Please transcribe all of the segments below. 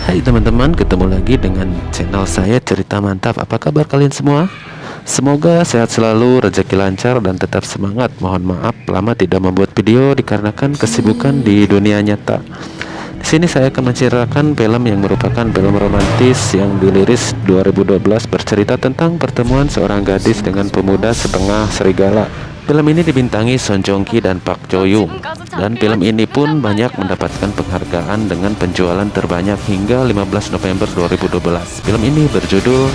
Hai teman-teman, ketemu lagi dengan channel saya Cerita Mantap. Apa kabar kalian semua? Semoga sehat selalu, rezeki lancar, dan tetap semangat. Mohon maaf lama tidak membuat video dikarenakan kesibukan di dunia nyata. Di sini saya akan menceritakan film yang merupakan film romantis yang dirilis 2012, bercerita tentang pertemuan seorang gadis dengan pemuda setengah serigala. Film ini dibintangi Son Joong Ki dan Park Jo Young, dan film ini pun banyak mendapatkan penghargaan dengan penjualan terbanyak hingga 15 November 2012. Film ini berjudul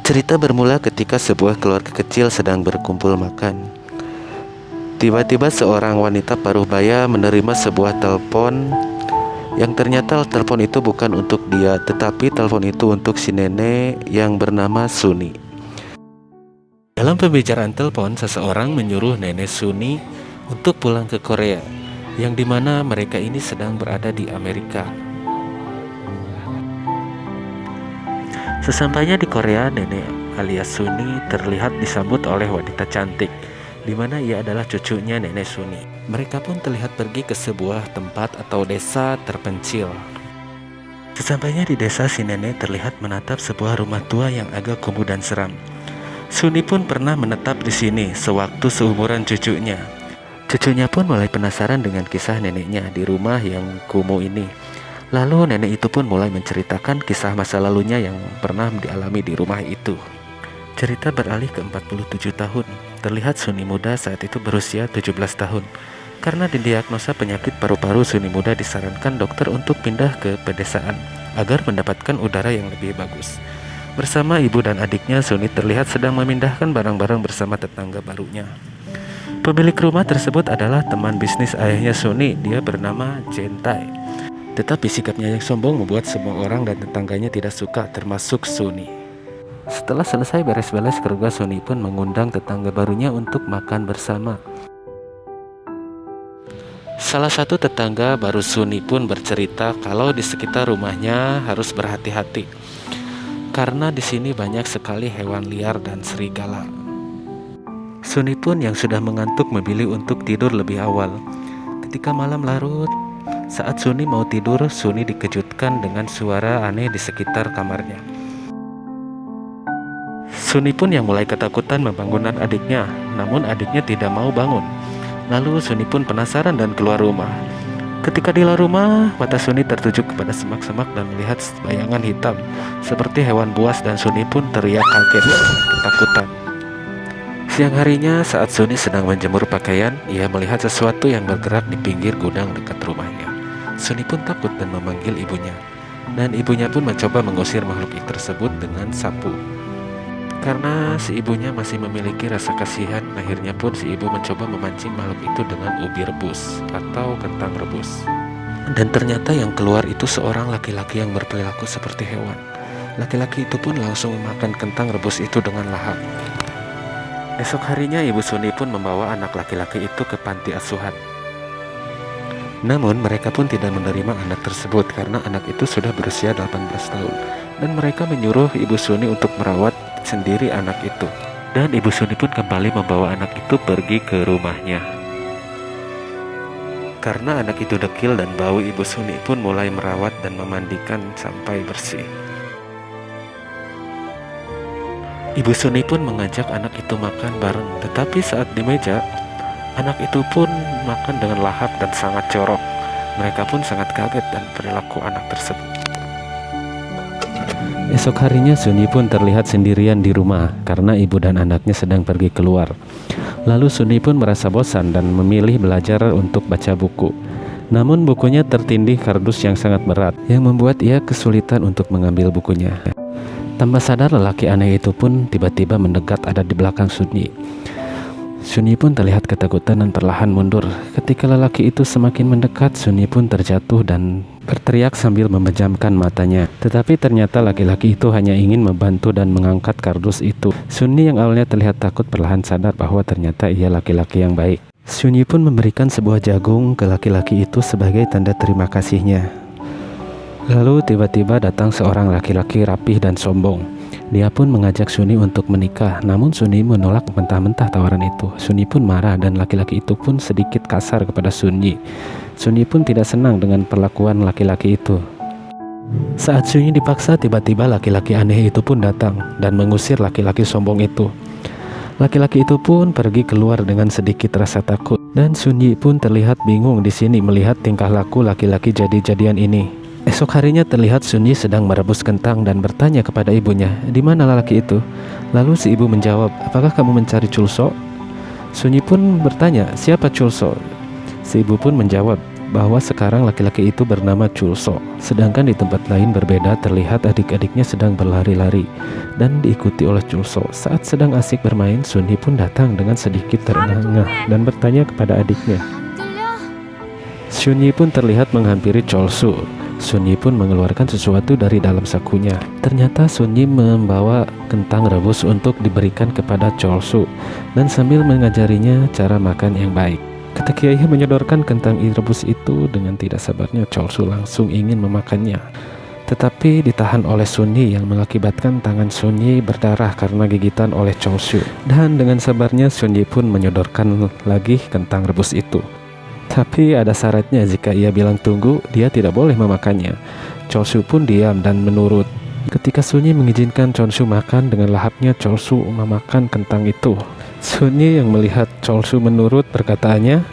Cerita bermula ketika sebuah keluarga kecil sedang berkumpul makan. Tiba-tiba seorang wanita paruh baya menerima sebuah telepon yang ternyata telepon itu bukan untuk dia, tetapi telepon itu untuk si nenek yang bernama Suni. Dalam pembicaraan telepon, seseorang menyuruh nenek Suni untuk pulang ke Korea, yang dimana mereka ini sedang berada di Amerika. Sesampainya di Korea, nenek alias Suni terlihat disambut oleh wanita cantik, di mana ia adalah cucunya nenek Suni. Mereka pun terlihat pergi ke sebuah tempat atau desa terpencil. Sesampainya di desa, si nenek terlihat menatap sebuah rumah tua yang agak kumuh dan seram. Suni pun pernah menetap di sini sewaktu seumuran cucunya. Cucunya pun mulai penasaran dengan kisah neneknya di rumah yang kumuh ini. Lalu nenek itu pun mulai menceritakan kisah masa lalunya yang pernah dialami di rumah itu. Cerita beralih ke 47 tahun. Terlihat Suni muda saat itu berusia 17 tahun. Karena didiagnosa penyakit paru-paru, Suni muda disarankan dokter untuk pindah ke pedesaan agar mendapatkan udara yang lebih bagus. Bersama ibu dan adiknya, Suni terlihat sedang memindahkan barang-barang bersama tetangga barunya. Pemilik rumah tersebut adalah teman bisnis ayahnya Suni. Dia bernama Jentai. Tetapi sikapnya yang sombong membuat semua orang dan tetangganya tidak suka, termasuk Suni. Setelah selesai beres-beres, keluarga Suni pun mengundang tetangga barunya untuk makan bersama. Salah satu tetangga baru Suni pun bercerita kalau di sekitar rumahnya harus berhati-hati karena di sini banyak sekali hewan liar dan serigala. Suni pun yang sudah mengantuk memilih untuk tidur lebih awal. Ketika malam larut, saat Suni mau tidur, Suni dikejutkan dengan suara aneh di sekitar kamarnya. Suni pun yang mulai ketakutan membangunkan adiknya, namun adiknya tidak mau bangun. Lalu Suni pun penasaran dan keluar rumah. Ketika di luar rumah, mata Suni tertuju kepada semak-semak dan melihat bayangan hitam seperti hewan buas, dan Suni pun teriak kaget ketakutan. Siang harinya saat Suni sedang menjemur pakaian, ia melihat sesuatu yang bergerak di pinggir gudang dekat rumahnya. Suni pun takut dan memanggil ibunya, dan ibunya pun mencoba mengusir makhluk tersebut dengan sapu. Karena si ibunya masih memiliki rasa kasihan, akhirnya pun si ibu mencoba memancing makhluk itu dengan ubi rebus atau kentang rebus. Dan ternyata yang keluar itu seorang laki-laki yang berperilaku seperti hewan. Laki-laki itu pun langsung memakan kentang rebus itu dengan lahap. Esok harinya ibu Suni pun membawa anak laki-laki itu ke panti asuhan. Namun mereka pun tidak menerima anak tersebut karena anak itu sudah berusia 18 tahun. Dan mereka menyuruh ibu Suni untuk merawat sendiri anak itu. Dan ibu Suni pun kembali membawa anak itu pergi ke rumahnya. Karena anak itu dekil dan bau, ibu Suni pun mulai merawat dan memandikan sampai bersih. Ibu Suni pun mengajak anak itu makan bareng. Tetapi saat di meja, anak itu pun makan dengan lahap dan sangat jorok. Mereka pun sangat kaget dan perilaku anak tersebut. Esok harinya Suni pun terlihat sendirian di rumah karena ibu dan anaknya sedang pergi keluar. Lalu Suni pun merasa bosan dan memilih belajar untuk baca buku. Namun bukunya tertindih kardus yang sangat berat yang membuat ia kesulitan untuk mengambil bukunya. Tanpa sadar, lelaki aneh itu pun tiba-tiba mendekat ada di belakang Suni. Suni pun terlihat ketakutan dan perlahan mundur. Ketika lelaki itu semakin mendekat, Suni pun terjatuh dan berteriak sambil memejamkan matanya. Tetapi ternyata laki-laki itu hanya ingin membantu dan mengangkat kardus itu. Suni yang awalnya terlihat takut perlahan sadar bahwa ternyata ia laki-laki yang baik. Suni pun memberikan sebuah jagung ke laki-laki itu sebagai tanda terima kasihnya. Lalu tiba-tiba datang seorang laki-laki rapih dan sombong. Dia pun mengajak Sunyi untuk menikah, namun Sunyi menolak mentah-mentah tawaran itu. Sunyi pun marah dan laki-laki itu pun sedikit kasar kepada Sunyi. Sunyi pun tidak senang dengan perlakuan laki-laki itu. Saat Sunyi dipaksa, tiba-tiba laki-laki aneh itu pun datang dan mengusir laki-laki sombong itu. Laki-laki itu pun pergi keluar dengan sedikit rasa takut, dan Sunyi pun terlihat bingung di sini melihat tingkah laku laki-laki jadi-jadian ini. Esok harinya terlihat Sunyi sedang merebus kentang dan bertanya kepada ibunya, "Di mana lelaki itu?" Lalu si ibu menjawab, "Apakah kamu mencari Chulso?" Sunyi pun bertanya, "Siapa Chulso?" Si ibu pun menjawab bahwa sekarang laki-laki itu bernama Chulso. Sedangkan di tempat lain berbeda terlihat adik-adiknya sedang berlari-lari dan diikuti oleh Chulso. Saat sedang asik bermain, Sunyi pun datang dengan sedikit terengah-engah dan bertanya kepada adiknya. Sunyi pun terlihat menghampiri Chulso. Sunyi pun mengeluarkan sesuatu dari dalam sakunya. Ternyata Sunyi membawa kentang rebus untuk diberikan kepada Chulso dan sambil mengajarinya cara makan yang baik. Ketika ia menyodorkan kentang rebus itu, dengan tidak sabarnya Chulso langsung ingin memakannya. Tetapi ditahan oleh Sunyi yang mengakibatkan tangan Sunyi berdarah karena gigitan oleh Chulso. Dan dengan sabarnya Sunyi pun menyodorkan lagi kentang rebus itu. Tapi ada syaratnya, jika ia bilang tunggu, dia tidak boleh memakannya. Chulso pun diam dan menurut. Ketika Sunyi mengizinkan Chulso makan, dengan lahapnya Chulso memakan kentang itu. Sunyi yang melihat Chulso menurut perkataannya,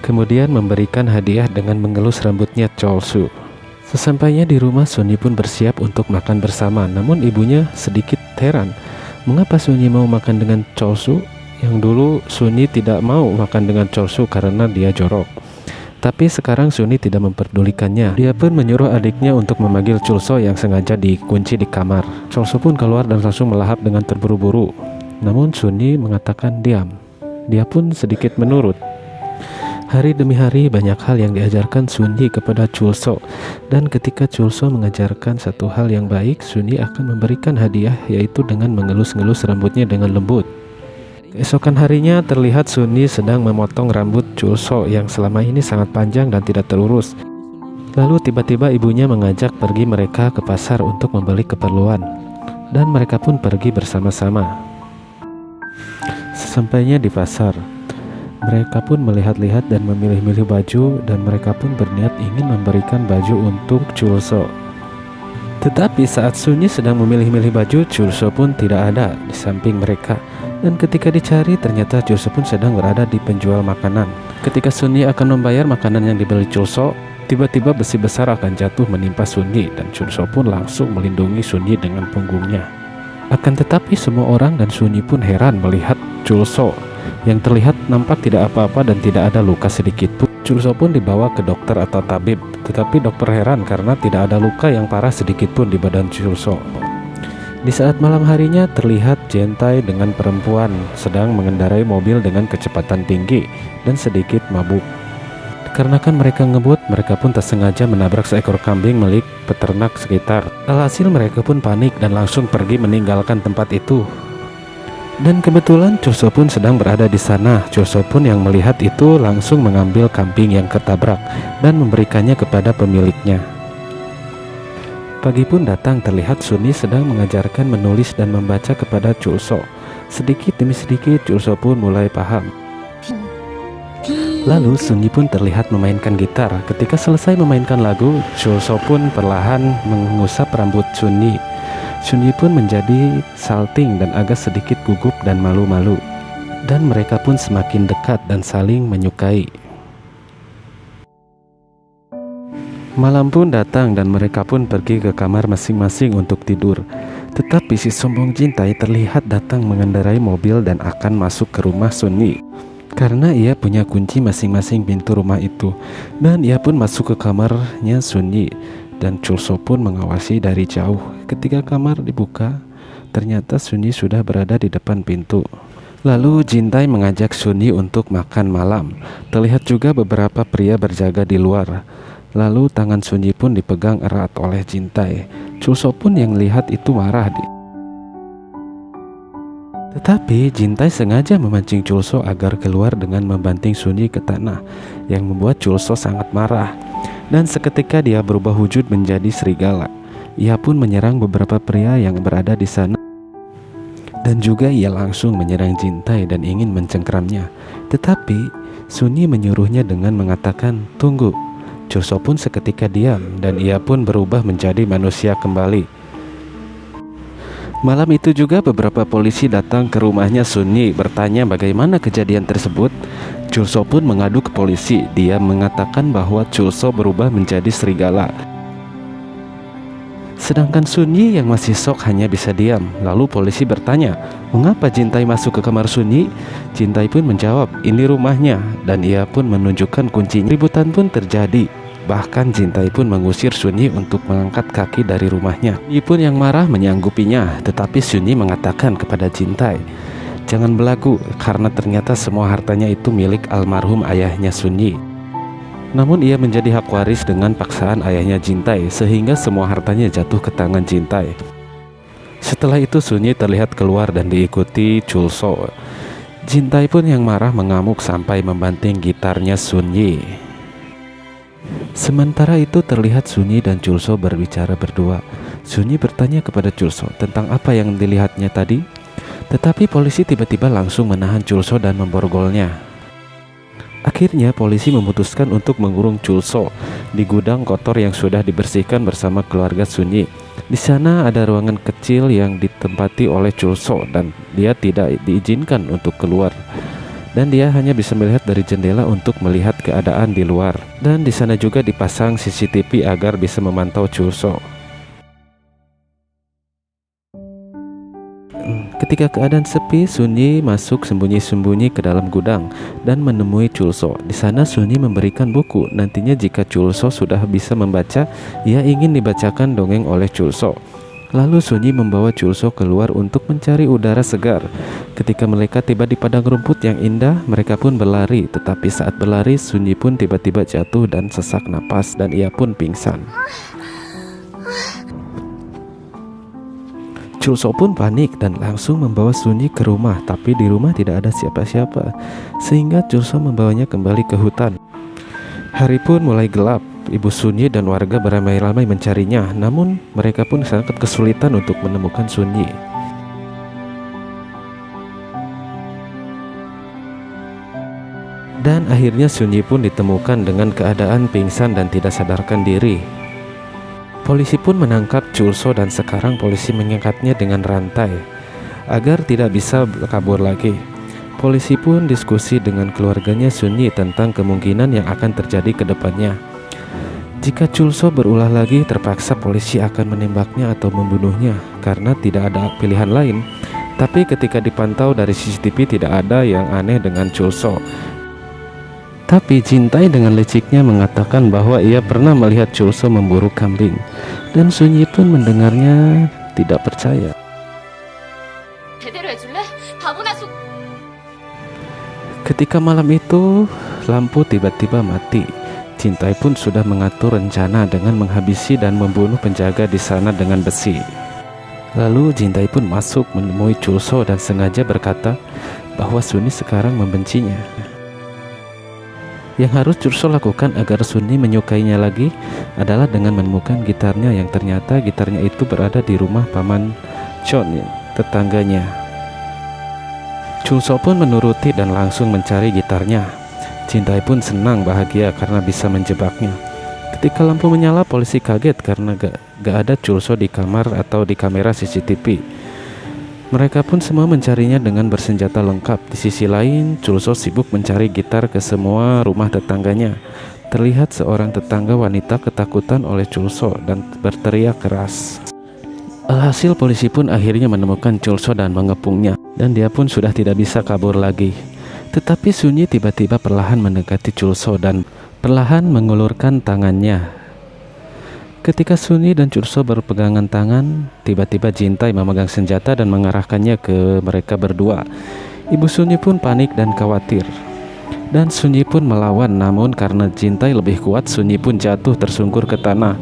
kemudian memberikan hadiah dengan mengelus rambutnya Chulso. Sesampainya di rumah, Sunyi pun bersiap untuk makan bersama. Namun ibunya sedikit heran, mengapa Sunyi mau makan dengan Chulso? Yang dulu Sunyi tidak mau makan dengan Chulso karena dia jorok. Tapi sekarang Sunyi tidak memperdulikannya. Dia pun menyuruh adiknya untuk memanggil Chulso yang sengaja dikunci di kamar. Chulso pun keluar dan langsung melahap dengan terburu-buru. Namun Sunyi mengatakan diam. Dia pun sedikit menurut. Hari demi hari banyak hal yang diajarkan Sunyi kepada Chulso. Dan ketika Chulso mengajarkan satu hal yang baik, Sunyi akan memberikan hadiah, yaitu dengan mengelus-ngelus rambutnya dengan lembut. Keesokan harinya terlihat Sunyi sedang memotong rambut Chulso yang selama ini sangat panjang dan tidak terurus. Lalu tiba-tiba ibunya mengajak pergi mereka ke pasar untuk membeli keperluan. Dan mereka pun pergi bersama-sama. Sesampainya di pasar, mereka pun melihat-lihat dan memilih-milih baju, dan mereka pun berniat ingin memberikan baju untuk Chulso. Tetapi saat Sunyi sedang memilih-milih baju, Chulso pun tidak ada di samping mereka. Dan ketika dicari, ternyata Chulso pun sedang berada di penjual makanan. Ketika Sunyi akan membayar makanan yang dibeli Chulso, tiba-tiba besi besar akan jatuh menimpa Sunyi, dan Chulso pun langsung melindungi Sunyi dengan punggungnya. Akan tetapi semua orang dan Sunyi pun heran melihat Chulso yang terlihat nampak tidak apa-apa dan tidak ada luka sedikit pun. Chulso pun dibawa ke dokter atau tabib, tetapi dokter heran karena tidak ada luka yang parah sedikit pun di badan Chulso. Di saat malam harinya terlihat Jintai dengan perempuan sedang mengendarai mobil dengan kecepatan tinggi dan sedikit mabuk. Karena kan mereka ngebut, mereka pun tak sengaja menabrak seekor kambing milik peternak sekitar. Alhasil mereka pun panik dan langsung pergi meninggalkan tempat itu. Dan kebetulan Chulso pun sedang berada di sana. Chulso pun yang melihat itu langsung mengambil kambing yang ketabrak dan memberikannya kepada pemiliknya. Pagi pun datang, terlihat Sunyi sedang mengajarkan menulis dan membaca kepada Chulso. Sedikit demi sedikit Chulso pun mulai paham. Lalu Sunyi pun terlihat memainkan gitar. Ketika selesai memainkan lagu, Chulso pun perlahan mengusap rambut Sunyi. Sunyi pun menjadi salting dan agak sedikit gugup dan malu-malu. Dan mereka pun semakin dekat dan saling menyukai. Malam pun datang dan mereka pun pergi ke kamar masing-masing untuk tidur. Tetapi si sombong Jintai terlihat datang mengendarai mobil dan akan masuk ke rumah Sunyi. Karena ia punya kunci masing-masing pintu rumah itu. Dan ia pun masuk ke kamarnya Sunyi. Dan Chulso pun mengawasi dari jauh. Ketika kamar dibuka, ternyata Sunyi sudah berada di depan pintu. Lalu Jintai mengajak Sunyi untuk makan malam. Terlihat juga beberapa pria berjaga di luar. Lalu tangan Sunyi pun dipegang erat oleh Jintai. Chulso pun yang lihat itu marah. Tetapi Jintai sengaja memancing Chulso agar keluar dengan membanting Sunyi ke tanah, yang membuat Chulso sangat marah. Dan seketika dia berubah wujud menjadi serigala. Ia pun menyerang beberapa pria yang berada di sana. Dan juga ia langsung menyerang Jintai dan ingin mencengkeramnya. Tetapi Sunyi menyuruhnya dengan mengatakan, "Tunggu." Chulso pun seketika diam dan ia pun berubah menjadi manusia kembali. Malam itu juga beberapa polisi datang ke rumahnya Sunyi bertanya bagaimana kejadian tersebut. Chulso pun mengadu ke polisi. Dia mengatakan bahwa Chulso berubah menjadi serigala. Sedangkan Sunyi yang masih shock hanya bisa diam. Lalu polisi bertanya, "Mengapa Jintai masuk ke kamar Sunyi?" Jintai pun menjawab, "Ini rumahnya." Dan ia pun menunjukkan kuncinya. Ributan pun terjadi. Bahkan Jintai pun mengusir Sunyi untuk mengangkat kaki dari rumahnya. Sunyi pun yang marah menyanggupinya. Tetapi Sunyi mengatakan kepada Jintai, "Jangan belagu, karena ternyata semua hartanya itu milik almarhum ayahnya Sunyi." Namun ia menjadi hak waris dengan paksaan ayahnya Jintai, sehingga semua hartanya jatuh ke tangan Jintai. Setelah itu Sunyi terlihat keluar dan diikuti Chulso. Jintai pun yang marah mengamuk sampai membanting gitarnya Sunyi. Sementara itu terlihat Sunyi dan Chulso berbicara berdua. Sunyi bertanya kepada Chulso tentang apa yang dilihatnya tadi. Tetapi polisi tiba-tiba langsung menahan Chulso dan memborgolnya. Akhirnya polisi memutuskan untuk mengurung Chulso di gudang kotor yang sudah dibersihkan bersama keluarga Sunyi. Di sana ada ruangan kecil yang ditempati oleh Chulso dan dia tidak diizinkan untuk keluar. Dan dia hanya bisa melihat dari jendela untuk melihat keadaan di luar. Dan di sana juga dipasang CCTV agar bisa memantau Chulso. Ketika keadaan sepi, Sunyi masuk sembunyi-sembunyi ke dalam gudang dan menemui Chulso. Di sana Sunyi memberikan buku. Nantinya jika Chulso sudah bisa membaca, ia ingin dibacakan dongeng oleh Chulso. Lalu Sunyi membawa Chulso keluar untuk mencari udara segar. Ketika mereka tiba di padang rumput yang indah, mereka pun berlari. Tetapi saat berlari, Sunyi pun tiba-tiba jatuh dan sesak napas dan ia pun pingsan. Chulso pun panik dan langsung membawa Sunyi ke rumah, tapi di rumah tidak ada siapa-siapa, sehingga Chulso membawanya kembali ke hutan. Hari pun mulai gelap. Ibu Sunyi dan warga beramai-ramai mencarinya, namun mereka pun sangat kesulitan untuk menemukan Sunyi. Dan akhirnya Sunyi pun ditemukan dengan keadaan pingsan dan tidak sadarkan diri. Polisi pun menangkap Chulso dan sekarang polisi mengangkatnya dengan rantai agar tidak bisa kabur lagi. Polisi pun diskusi dengan keluarganya Sunyi tentang kemungkinan yang akan terjadi ke depannya. Jika Chulso berulah lagi, terpaksa polisi akan menembaknya atau membunuhnya karena tidak ada pilihan lain. Tapi ketika dipantau dari CCTV tidak ada yang aneh dengan Chulso. Tapi Jintai dengan liciknya mengatakan bahwa ia pernah melihat Chulso memburu kambing. Dan Sunyi pun mendengarnya tidak percaya. Ketika malam itu, lampu tiba-tiba mati. Jintai pun sudah mengatur rencana dengan menghabisi dan membunuh penjaga di sana dengan besi. Lalu Jintai pun masuk menemui Chulso dan sengaja berkata bahwa Sunyi sekarang membencinya. Yang harus Chulso lakukan agar Sunyi menyukainya lagi adalah dengan menemukan gitarnya yang ternyata gitarnya itu berada di rumah paman Chon, tetangganya. Chulso pun menuruti dan langsung mencari gitarnya. Jintai pun senang bahagia karena bisa menjebaknya. Ketika lampu menyala, polisi kaget karena gak ada Chulso di kamar atau di kamera CCTV. Mereka pun semua mencarinya dengan bersenjata lengkap. Di sisi lain, Chulso sibuk mencari gitar ke semua rumah tetangganya. Terlihat seorang tetangga wanita ketakutan oleh Chulso dan berteriak keras. Alhasil polisi pun akhirnya menemukan Chulso dan mengepungnya. Dan dia pun sudah tidak bisa kabur lagi. Tetapi Sunyi tiba-tiba perlahan mendekati Chulso dan perlahan mengulurkan tangannya. Ketika Sunyi dan Chulso berpegangan tangan, tiba-tiba Jintai memegang senjata dan mengarahkannya ke mereka berdua. Ibu Sunyi pun panik dan khawatir. Dan Sunyi pun melawan, namun karena Jintai lebih kuat, Sunyi pun jatuh tersungkur ke tanah.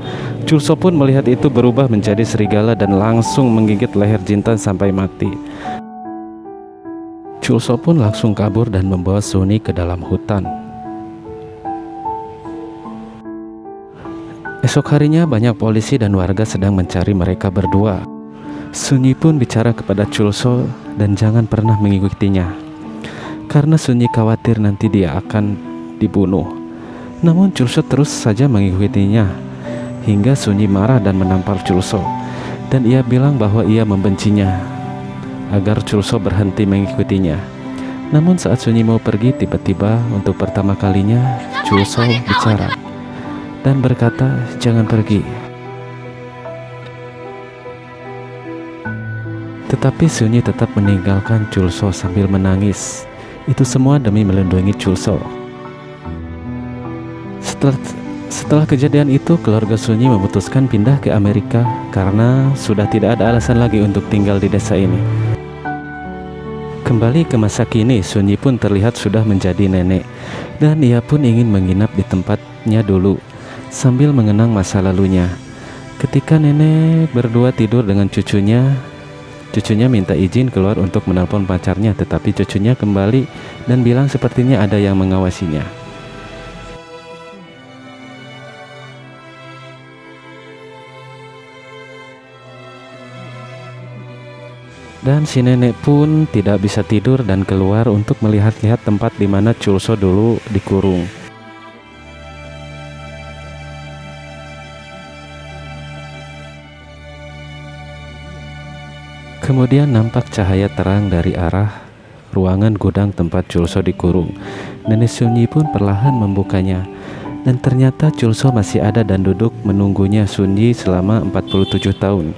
Chulso pun melihat itu berubah menjadi serigala dan langsung menggigit leher Jintai sampai mati. Chulso pun langsung kabur dan membawa Sunyi ke dalam hutan. Esok harinya banyak polisi dan warga sedang mencari mereka berdua. Sunyi pun bicara kepada Chulso dan jangan pernah mengikutinya, karena Sunyi khawatir nanti dia akan dibunuh. Namun Chulso terus saja mengikutinya, hingga Sunyi marah dan menampar Chulso, dan ia bilang bahwa ia membencinya, agar Chulso berhenti mengikutinya. Namun saat Sunyi mau pergi, tiba-tiba untuk pertama kalinya Chulso bicara dan berkata, "Jangan pergi." Tetapi Sunyi tetap meninggalkan Chulso sambil menangis. Itu semua demi melindungi Chulso. Setelah kejadian itu, keluarga Sunyi memutuskan pindah ke Amerika karena sudah tidak ada alasan lagi untuk tinggal di desa ini. Kembali ke masa kini, Sunyi pun terlihat sudah menjadi nenek, dan ia pun ingin menginap di tempatnya dulu sambil mengenang masa lalunya. Ketika nenek berdua tidur dengan cucunya minta izin keluar untuk menelpon pacarnya, tetapi cucunya kembali dan bilang sepertinya ada yang mengawasinya. Dan si nenek pun tidak bisa tidur dan keluar untuk melihat-lihat tempat di mana Chulso dulu dikurung. Kemudian nampak cahaya terang dari arah ruangan gudang tempat Chulso dikurung. Nenek Sunyi pun perlahan membukanya, dan ternyata Chulso masih ada dan duduk menunggunya Sunyi selama 47 tahun.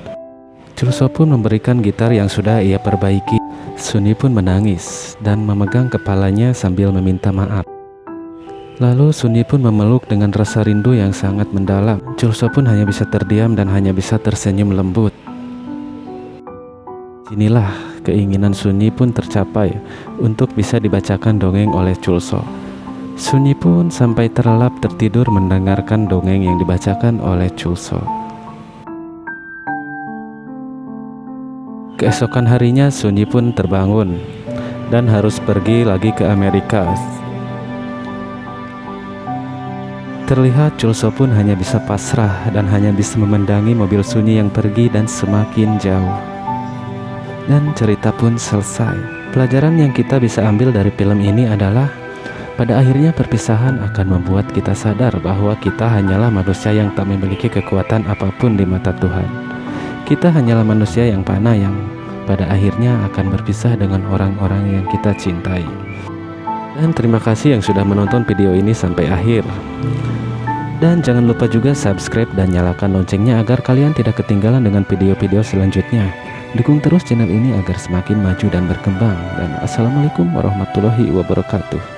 Chulso pun memberikan gitar yang sudah ia perbaiki. Sunyi pun menangis dan memegang kepalanya sambil meminta maaf. Lalu Sunyi pun memeluk dengan rasa rindu yang sangat mendalam. Chulso pun hanya bisa terdiam dan hanya bisa tersenyum lembut. Inilah keinginan Sunyi pun tercapai untuk bisa dibacakan dongeng oleh Chulso. Sunyi pun sampai terlelap tertidur mendengarkan dongeng yang dibacakan oleh Chulso. Keesokan harinya Sunyi pun terbangun dan harus pergi lagi ke Amerika. Terlihat Chulso pun hanya bisa pasrah dan hanya bisa memandangi mobil Sunyi yang pergi dan semakin jauh. Dan cerita pun selesai. Pelajaran yang kita bisa ambil dari film ini adalah pada akhirnya perpisahan akan membuat kita sadar bahwa kita hanyalah manusia yang tak memiliki kekuatan apapun di mata Tuhan. Kita hanyalah manusia yang panah yang pada akhirnya akan berpisah dengan orang-orang yang kita cintai. Dan terima kasih yang sudah menonton video ini sampai akhir. Dan jangan lupa juga subscribe dan nyalakan loncengnya agar kalian tidak ketinggalan dengan video-video selanjutnya. Dukung terus channel ini agar semakin maju dan berkembang. Dan assalamualaikum warahmatullahi wabarakatuh.